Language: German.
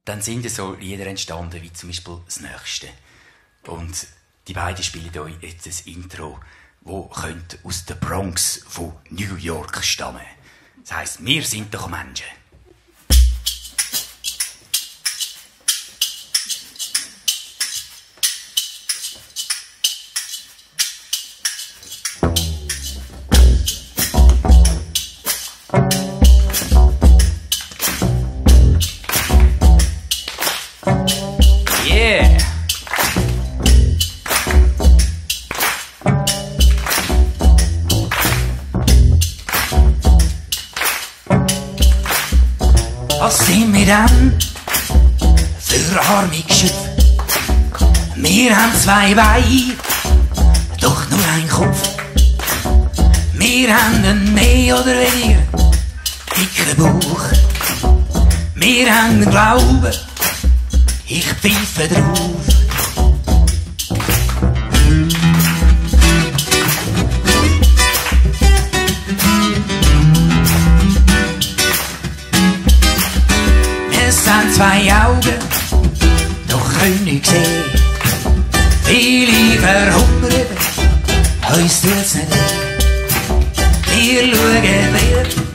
Dann sind so Lieder entstanden, wie zum Beispiel das Nächste. Und die beiden spielen euch jetzt ein Intro, das könnte aus der Bronx von New York stammen. Das heisst, wir sind doch Menschen. Yeah! Was sind wir denn für arme Geschöpfe? Wir haben zwei Beine, doch nur einen Kopf. Wir haben einen mehr oder weniger dicken Bauch. Wir haben den Glauben, ich pfeife drauf. Es sind zwei Augen, doch können nichts sehen. Viele verhungern, uns tut's nicht weh. Wir schauen wieder